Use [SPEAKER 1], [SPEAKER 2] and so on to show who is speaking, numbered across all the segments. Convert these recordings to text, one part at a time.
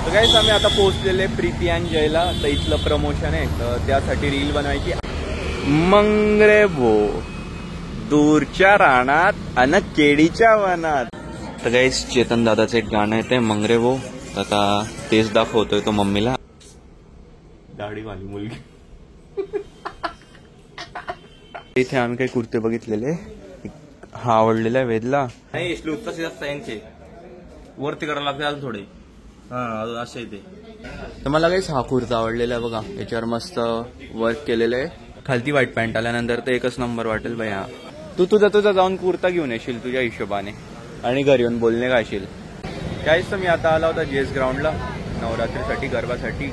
[SPEAKER 1] तर गाईस आम्ही आता पोहोचलेले प्रीती आणि जयला. तर इथलं प्रमोशन आहे, तर त्यासाठी रील बनवायची. मंगरे भो दूरच्या रानात अन केळीच्या वनात. तर गाईस चेतन दादाचं एक गाणं येते मंगरे भो. आता तेच दाखवतोय तो मम्मीला. दाढीवाली मुलगी. इथे आम्ही काही कुर्ते बघितलेले. हा आवडलेला आहे वेदला.
[SPEAKER 2] नाही श्लोक कसे जास्त यांचे वरती करायला लागते अजून थोडे. हा असे येते.
[SPEAKER 1] तर मला काहीच हा कुर्ता आवडलेला आहे बघा. याच्यावर मस्त वर्क केलेलं आहे. खालती व्हाईट पॅन्ट आल्यानंतर तर एकच नंबर वाटेल बाई. हा तू तुझा जाऊन कुर्ता घेऊन येशील तुझ्या हिशोबाने आणि घरी येऊन बोलणे घालशील. काहीच तर मी आता आला होता जेस ग्राउंडला नवरात्रीसाठी गरबासाठी.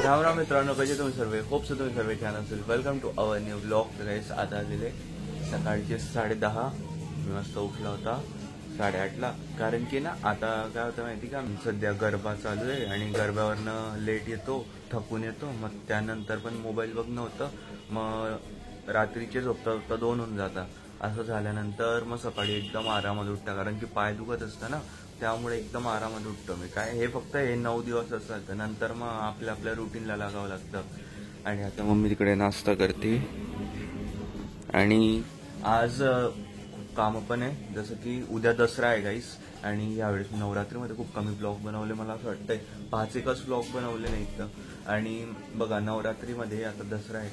[SPEAKER 1] राम राम मित्रांनो, कसे तुम्ही सर्व. होप सो तुम्ही सर्व छान असेल. Welcome to our new blog. Guys आता आलेले सकाळचे 10:30. मी मस्त उठला होता 8:30ला. कारण की ना आता काय होतं माहिती का, सध्या गरबा चालू आहे आणि गरब्यावरनं लेट येतो, थकून येतो. मग त्यानंतर पण मोबाईल बघणं होतं. मग रात्रीचे झोपता 2 होऊन जाता. असं झाल्यानंतर मग सकाळी एकदम आरामात उठता, कारण की पाय दुखत असतं ना, त्यामुळे एकदम आरामात उठतो मी. काय हे फक्त हे 9 दिवस असतात, नंतर मग आपल्या रुटीनला लागावं लागतं. आणि आता मम्मी तिकडे नाश्ता करते. आणि आज कामं पण आहे, जसं की उद्या दसरा आहे गाईस. आणि यावेळेस नवरात्रीमध्ये खूप कमी ब्लॉग बनवले. मला असं वाटतंय 5-1च ब्लॉग बनवले नाही तर. आणि बघा नवरात्रीमध्ये आता दसरा आहे,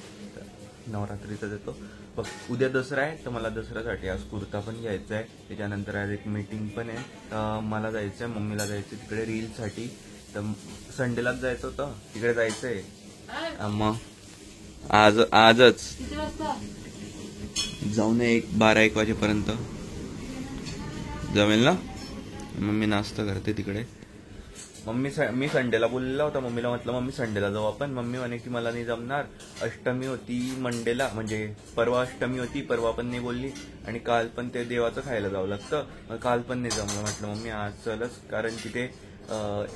[SPEAKER 1] नवरात्रीचा देतो बघ. उद्या दसरा आहे तर मला दसऱ्यासाठी आज कुर्ता पण घ्यायचा आहे. त्याच्यानंतर आज एक मीटिंग पण आहे. मला जायचं आहे, मम्मीला जायचं आहे तिकडे रीलसाठी. तर संडेलाच जायचं होतं, तिकडे जायचं आहे. मग आजच जाऊ नये 12-1 वाजेपर्यंत जमेल ना. मम्मी नाश्ता करते तिकडे. मी संडेला बोललेला होता मम्मीला, म्हटलं मम्मी संडेला जाऊ आपण. मम्मी म्हणे की मला नाही जमणार, अष्टमी होती मंडेला, म्हणजे परवा अष्टमी होती, परवा पण नाही बोलली. आणि काल पण ते देवाचं खायला जावं लागतं, काल पण नाही जमलं. म्हटलं मम्मी आज चलच, कारण की ते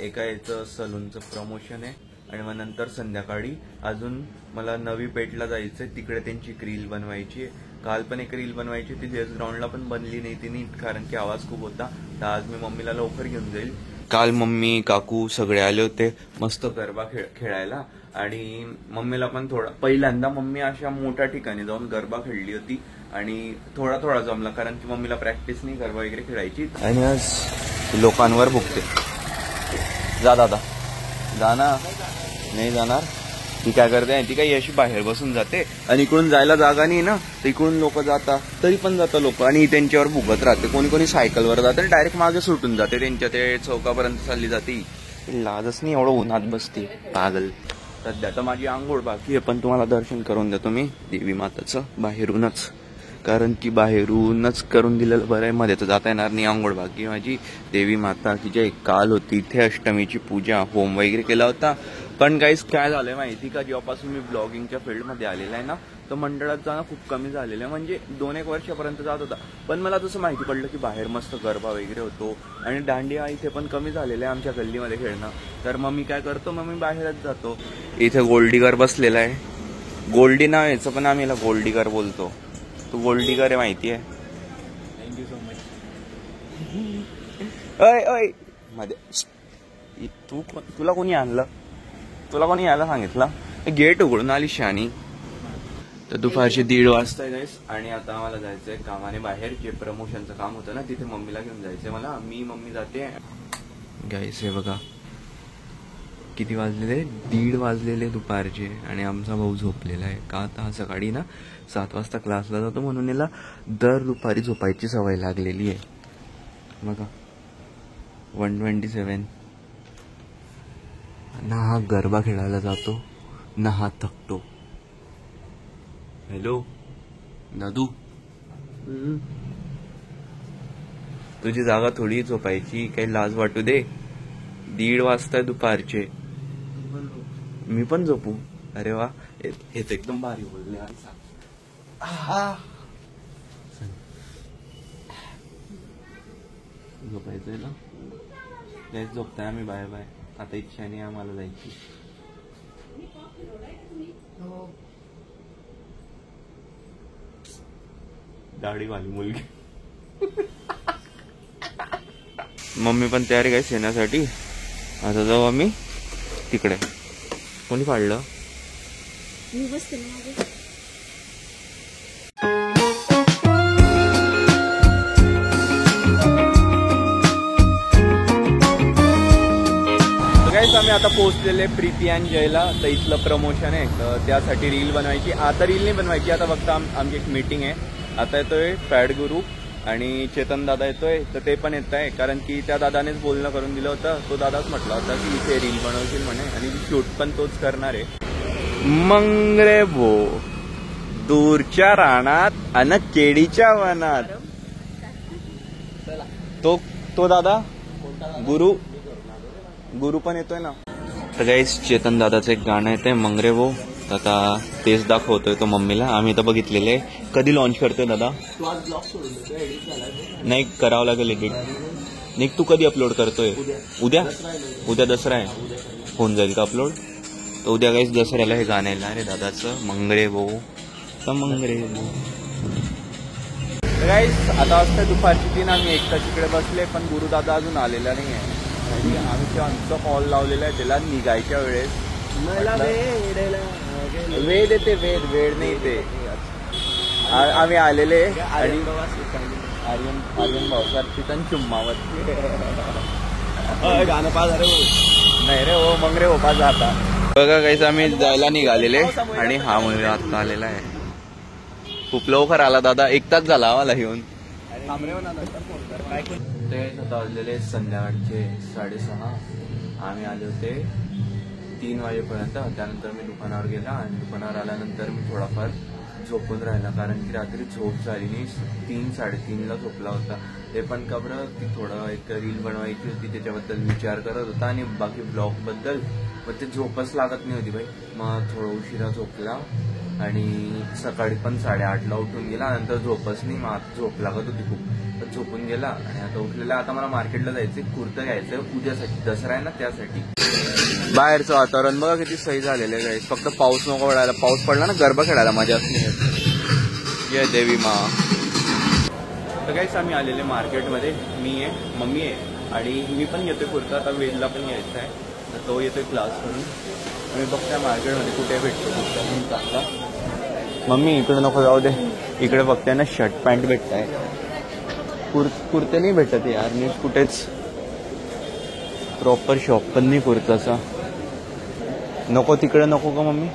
[SPEAKER 1] एका याचं सलूनचं प्रमोशन आहे. आणि मग नंतर संध्याकाळी अजून मला नवी पेठला जायचंय, तिकडे त्यांची एक रील बनवायची आहे. काल पण एक रील बनवायची, ती जेस ग्राउंडला पण बनली नाही ती नीट, कारण की आवाज खूप होता. तर आज मी मम्मीला लवकर घेऊन जाईल. काल मम्मी काकू सगळे आले होते मस्त गरबा खेळायला. आणि मम्मीला पण पहिल्यांदा मम्मी अशा मोठ्या ठिकाणी जाऊन गरबा खेळली होती आणि थोडा जमला, कारण की मम्मीला प्रॅक्टिस नाही गरबा वगैरे खेळायची. आणि आज लोकांवर भुकते. जा दादा जा ना. नाही जाणार. ती काय करते, ती काही अशी बाहेर बसून जाते आणि इकडून जायला जागा नाही ना, तर इकडून लोक जातात, तरी पण जातात लोक आणि त्यांच्यावर भुगत राहते. कोणी सायकलवर जाते, डायरेक्ट मागे सुटून जाते, त्यांच्या ते चौकापर्यंत चालली जाते. लाजच नाही, एवढं उन्हात बसते पागल. सध्या तर माझी आंघोळ बाकी आहे, पण तुम्हाला दर्शन करून देतो मी देवी माताचं बाहेरूनच, कारण की बाहेरूनच करून दिलेलं बरं आहे. मध्ये तर जाता येणार नाही. आंघोळ बाकी माझी. देवी माता की जे काल होती इथे अष्टमीची पूजा, होम वगैरे केला होता. पण गाईस काय झालंय माहिती का, जेव्हापासून मी ब्लॉगिंगच्या फील्डमध्ये आलेला आहे ना, तर मंडळात जाणं खूप कमी झालेलं आहे. म्हणजे 2-1 वर्षापर्यंत जात होता, पण मला तसं माहिती पडलं की बाहेर मस्त गरबा वगैरे होतो. आणि दांडिया इथे पण कमी झालेलं आहे आमच्या गल्लीमध्ये खेळणं. तर मग मी काय करतो, मग मी बाहेरच जातो. इथे गोल्डीगर बसलेला आहे. गोल्डी नाव याचं, पण आम्ही याला गोल्डीगर बोलतो. तू गोल्डीगर आहे माहिती आहे.
[SPEAKER 2] Thank you so much.
[SPEAKER 1] अय मध्ये तुला कोणी आणलं, तुला कोणी यायला सांगितलं. गेट उघडून आली शानी. तर दुपारचे 1:30 वाजता गाईस. आणि आता आम्हाला जायचंय कामाने बाहेर. जे प्रमोशनचं काम होतं ना, तिथे मम्मीला घेऊन जायचंय मला. मम्मी जाते गाईस. हे बघा किती वाजलेले, 1:30 वाजलेले दुपारचे. आणि आमचा भाऊ झोपलेला आहे का, आता सकाळी ना 7 वाजता क्लासला जातो, म्हणून याला दर दुपारी झोपायची सवय लागलेली आहे. बघा 127. ना हा गरबा खेळायला जातो, ना हा थकतो. हॅलो दादू, तुझी जागा थोडी झोपायची, काही लाज वाटू दे. 1:30 वाजता दुपारचे. मी पण झोपू. अरे वा, हे तर एकदम भारी बोलले. झोपायचंय ना, जायचं झोपताय आम्ही. Bye bye. आता इच्छा नाही आम्हाला जायची. दाढीवाली मुलगी. मम्मी पण तयारी काय येण्यासाठी. आता जाऊ आम्ही तिकडे. कोणी पाडलं?
[SPEAKER 3] मी बसते ना मागे.
[SPEAKER 1] गाईस आम्ही आता पोहोचलेले प्रीती अँड जयला. तर इथलं प्रमोशन आहे, तर त्यासाठी रील बनवायची. आता रील नाही बनवायची, आता फक्त आमची एक मीटिंग आहे. आता येतोय फॅड गुरु आणि चेतन दादा येतोय, तर ते पण येत आहे. कारण की त्या दादानेच बोलणं करून दिलं होतं. तो दादाच म्हटला होता की इथे रील बनवशील म्हणे, आणि शूट पण तोच करणार आहे. मग रे भो, दूरच्या रानात अन केळीच्या वनात. तो दादा गुरु पण येतोय ना. तर गाईस चेतन दादाचं एक गाणं येतंय मंगरे वो. आता तेच दाखवतोय तो मम्मीला. आम्ही तर बघितलेले. कधी लॉन्च करतोय दादा? नाही, करावं लागेल एडिट. नाही, तू कधी अपलोड करतोय? उद्या दसरा आहे. होऊन जाईल का अपलोड? तर उद्या गाईस दसऱ्याला हे गाणं येणार आहे दादाचं, मंगरे वो तर मंगरे वो. गाईस आता वाजता दुपारची 3. आम्ही एक तास इकडे बसले, पण गुरुदादा अजून आलेला नाही आहे. आणि आम्ही आमचा कॉल लावलेला आहे त्याला निघायच्या वेळेस. वेळ येते, वेळ नाही ते. आम्ही आलेले आणि आर्यन भाऊसारखी पण चुम्मावत गाणं पाच नाही रे हो, मग रे हो पाच आता. बघा काहीच आम्ही जायला निघालेले आणि हा मुलगा आता आलेला आहे. खूप लवकर आला दादा, 1 तास झाला आम्हाला येऊन. ते आता वाजलेले संध्याकाळचे 6:30. आम्ही आले होते 3 वाजेपर्यंत. त्यानंतर मी दुकानावर गेला आणि दुकानावर आल्यानंतर मी थोडाफार झोपून राहिला, कारण की रात्री झोप झाली नाही. 3-3:30ला झोपला होता. ते पण का बरं की थोडं एक रील बनवायची होती, त्याच्याबद्दल विचार करत होता आणि बाकी ब्लॉगबद्दल. मग ते झोपच लागत नाही होती भाई. मग थोडं उशिरा झोपला आणि सकाळी पण 8:30ला उठून गेला. नंतर झोपच नाही, मग झोप लागत होती खूप, तर झोपून गेला आणि आता उठलेला. आता मला मार्केटला जायचंय, कुर्तं घ्यायचंय उद्यासाठी, दसरा आहे ना त्यासाठी. बाहेरचं वातावरण बघा किती सही झालेलं आहे. फक्त पाऊस नको पडायला. पाऊस पडला ना गरबा खेळायला मजा असते. जय देवी मा. तर काहीच आम्ही आलेले मार्केटमध्ये. मी आहे, मम्मी आहे आणि मी पण येतोय कुर्ता. आता वेदला पण यायचा आहे, तर तो येतोय क्लास करून. मी बघतोय मार्केटमध्ये कुठे भेटतो कुर्ता म्हणून चांगला. मम्मी इकडे नको जाऊ दे, इकडे बघताय ना शर्ट पॅन्ट भेटत आहे. कुर्ते नाही भेटत यार नीट कुठेच. प्रॉपर शॉप पण नाही कुर्ताचा. नको तिकडे नको का मम्मी,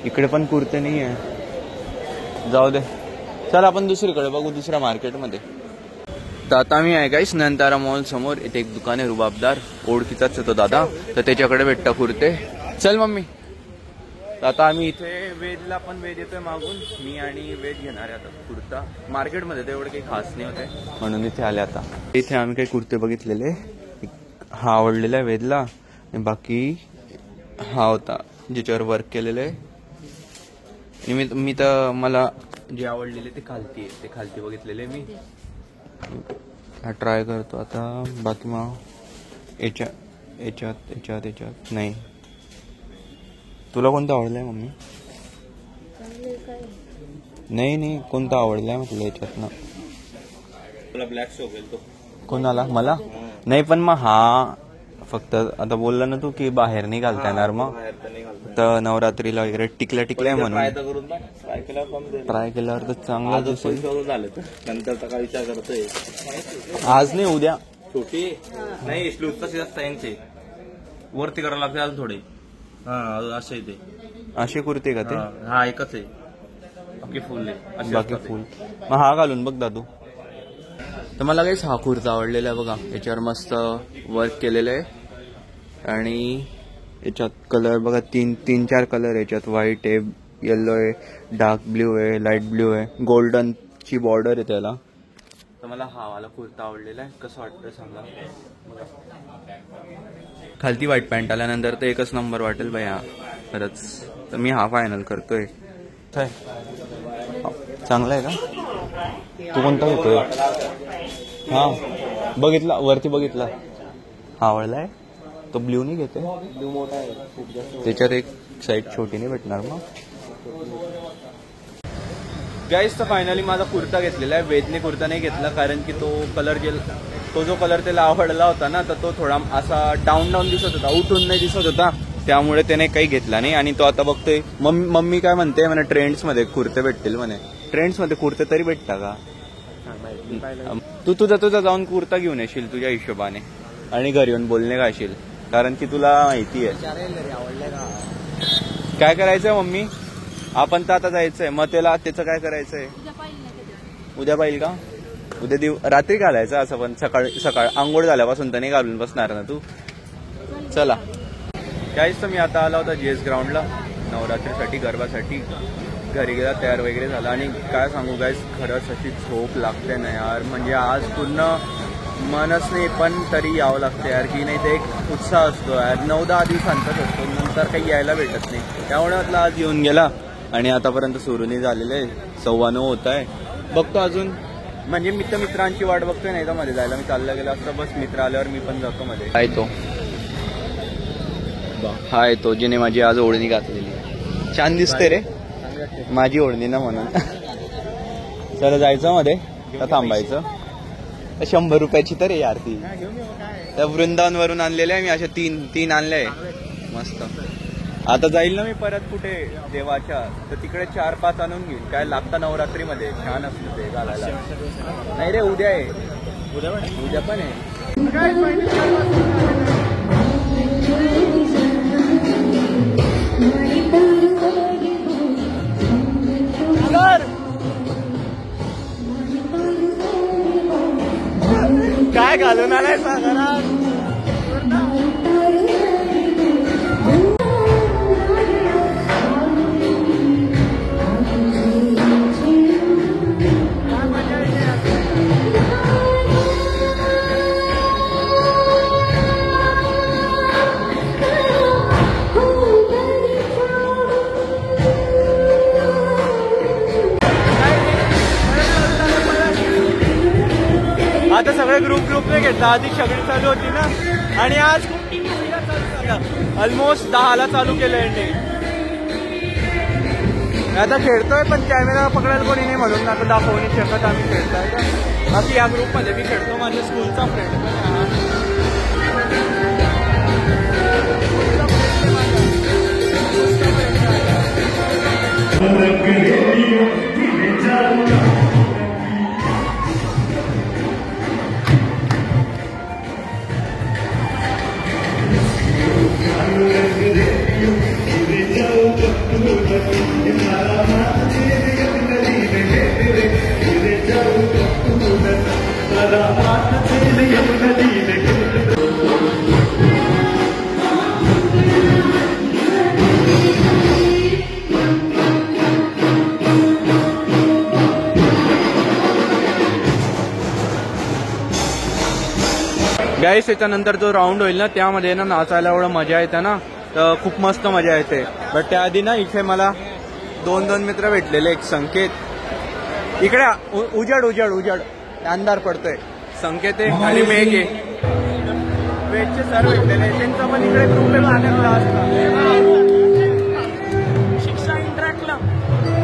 [SPEAKER 1] इकडे पण कुर्ते नाही आहे. जाऊ दे, चल आपण दुसरीकडे बघू, दुसऱ्या मार्केटमध्ये. तर आता मी आहे काहीच नयनतारा मॉल समोर. इथे एक दुकान आहे रुबाबदार, ओळखीचाच होतो दादा, तर त्याच्याकडे भेटता कुर्ते. चल मम्मी. आता आम्ही इथे वेदला पण वेद येतोय मागून. मी आणि वेद घेणार आहे आता कुर्ता. मार्केटमध्ये तर एवढं काही खास नाही होते म्हणून इथे आले. आता इथे आम्ही काही कुर्ते बघितलेले. हा आवडलेला आहे वेदला आणि बाकी हा होता ज्याच्यावर वर्क केलेलं आहे. आणि मी तर मला जे आवडलेले ते खालती बघितलेले मी. हा ट्राय करतो आता. बाकी मग याच्यात नाही. तुला कोणता आवडलाय मम्मी? नाही कोणता आवडलाय म्हटलं याच्यातनं.
[SPEAKER 2] तुला ब्लॅक शोभेल तो.
[SPEAKER 1] कोणाला? मला नाही, पण मग हा फक्त आता बोलला ना तू की बाहेर नाही घालता येणार. मग तर नवरात्रीला वगैरे टिकल्या म्हणून ट्राय केल्यावर तर चांगला दिसेल.
[SPEAKER 2] नंतर काय विचार करतोय?
[SPEAKER 1] आज नाही उद्या.
[SPEAKER 2] छोटी नाही स्लूज तसे जास्त यांचे वरती करावं लागते अजून थोडे. हा असे ते
[SPEAKER 1] असे कुर्ते का ते?
[SPEAKER 2] हा एकच आहे, बाकी फुल आहे.
[SPEAKER 1] बाकी फुल. मग हा घालून बघ दादू. तर मला काहीच हा कुर्ता आवडलेला आहे बघा. याच्यावर मस्त वर्क केलेलं आहे आणि याच्यात कलर बघा 3-4 कलर याच्यात. व्हाईट आहे, येल्लो आहे, डार्क ब्ल्यू आहे, लाईट ब्ल्यू आहे, गोल्डनची बॉर्डर आहे त्याला. तर मला हा वाला कुर्ता आवडलेला आहे. कसं वाटतं सांगा. खालती व्हाईट पॅन्ट आल्यानंतर तर एकच नंबर वाटेल बाई हा खरंच. तर मी हा फायनल करतोय. चांगला आहे का? तू कोणता घेतोय? हा बघितला वरती बघितला. हा आवडलाय तो. ब्ल्यू नाही घेते, ब्ल्यू मोठा आहे त्याच्यात एक साईड छोटी नाही भेटणार. मग गाईस तर फायनली माझा कुर्ता घेतलेला आहे. वेदने कुर्ता नाही घेतला कारण की तो कलर तो जो कलर त्याला आवडला होता ना, तर तो थोडा असा डाऊन दिसत होता, उठून नाही दिसत होता, त्यामुळे त्याने काही घेतला नाही. आणि तो आता बघतोय. मम्मी काय म्हणते म्हणे ट्रेंड्समध्ये कुर्ते भेटतील म्हणे. ट्रेंड्समध्ये कुर्ते तरी भेटता का? तू तुझा जाऊन कुर्ता घेऊन येशील तुझ्या हिशोबाने आणि घरी येऊन बोलणे घालशील, कारण की तुला माहिती आहे काय करायचंय. मम्मी आपण तर आता जायचंय, मग त्याचं काय करायचंय? उद्या पाहिजे का? उद्या रात्री घालायचं असं, पण सकाळ आंघोळ झाल्यापासून तर नाही घालून बसणार ना तू. चला काहीच तर मी आता आला होता जीएस ग्राउंडला नवरात्रीसाठी, गरबासाठी. घरी गेला, तयार वगैरे झाला आणि काय सांगू गाईस, खरंच अशी झोप लागते ना यार. म्हणजे आज पूर्ण मनच नाही, पण तरी यावं लागतं यार, की नाही ते एक उत्साह असतो यार. 9-10 दिवसांचाच असतो, नंतर काही यायला भेटत नाही. त्यामुळे म्हटलं आज येऊन गेला. आणि आतापर्यंत सुरू नाही झालेलं आहे, 9:15 होत आहे. बघतो अजून, म्हणजे मित्रांची वाट बघतोय, नाही तर मध्ये जायला मी चाललं गेलं असतं. बस मित्र आल्यावर मी पण जातो मध्ये. हाय तो जिने माझी आज ओढणी घातलेली आहे. छान दिसते रे माझी ओढणी ना म्हणून. चला जायचं मध्ये का थांबायचं? 100 रुपयाची तर आहे यार ती. त्या वृंदावन वरून आणलेल्या आहे मी, अशा तीन आणल्या आहे मस्त. आता जाईल ना मी परत कुठे देवाच्या, तर तिकडे 4-5 आणून घेईल. काय लागतं नवरात्रीमध्ये, छान असतं ते घालायला. नाही रे उद्या आहे, उद्या पण आहे. काय घालून आलाय सागरात? आता सगळे ग्रुपने घेतला. आधी सगळी चालू होती ना, आणि आज ऑलमोस्ट 10ला चालू केलं यांनी. आता खेळतोय पण कॅमेरा पकडायला कोणी नाही म्हणून आता दाखवू नाही शकत आम्ही खेळतोय. बाकी या ग्रुपमध्ये मी खेळतो, माझ्या स्कूलचा फ्रेंड गाईस. त्याच्यानंतर जो राऊंड होईल ना, त्यामध्ये ना नाचायला एवढं मजा येते ना, तर खूप मस्त मजा येते. बट त्याआधी ना इथे मला 2 मित्र भेटलेले. एक संकेत, इकडे उजाड अंधार पडतोय. संकेत आहे आणि मेघ आहे, वेदचे सर भेटलेले. त्यांचा पण इकडे ग्रुप शिक्षा इंट्रा क्लब.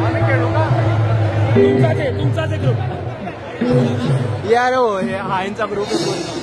[SPEAKER 1] आम्ही खेळू का? तुमचाच ग्रुप यार. हो हे हायंचा ग्रुप आहे पूर्ण.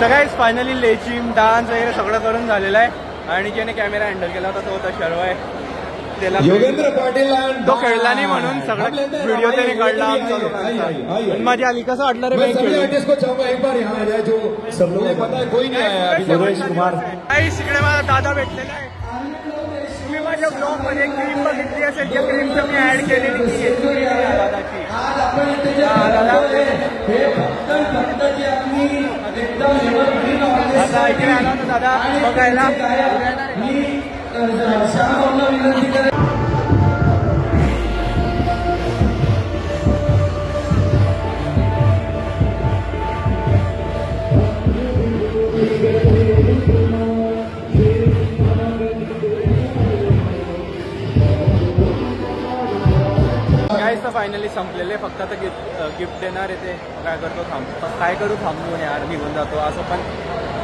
[SPEAKER 1] गाईस फायनली लेझिम डान्स वगैरे सगळं करून झालेलं आहे. आणि ज्याने कॅमेरा हँडल केला होता तो होता शर्वय. त्याला
[SPEAKER 4] योगेंद्र पाटील and-
[SPEAKER 1] तो खेळला नाही म्हणून सगळं व्हिडिओ त्याने काढला आमचा लोकांचा. पण मजा आली. कसं वाटलं रे
[SPEAKER 4] मैं
[SPEAKER 1] मॅच
[SPEAKER 4] सभी
[SPEAKER 1] खेळून?
[SPEAKER 4] आर्टिस्ट को चाहूंगा एक बार यहाँ आ जाए जो सब लोगों को पता है कोई नहीं आया अभी सुरेश कुमार
[SPEAKER 1] इकडे मला दादा भेटलेला आहे. तुम्ही माझ्या ब्लॉग मध्ये एक क्रीम बघितली असेल त्या क्रीमचं मी ऍड केलेली दादाची. आता इकडे आला होता दादा बघायला. काय तर फायनली संपलेले. फक्त आता गिफ्ट देणार आहे ते. काय करतो काय करू थांबून यार निघून जातो असं. पण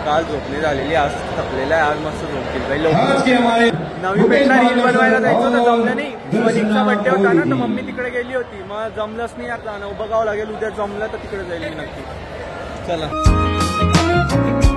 [SPEAKER 1] काल झोपणी झालेली आज थकलेला आहे. आज मस्त झोपतील काही लोक.
[SPEAKER 4] आज के हमारे
[SPEAKER 1] नवी पेठला रील बनवायला जायचं होतं जमलं नाही. मनिकचा बड्डे होता ना तर मम्मी तिकडे गेली होती. मग जमलंच नाही आता. बघावं लागेल उद्या जमलं तर तिकडे जाईल मी नक्की. चला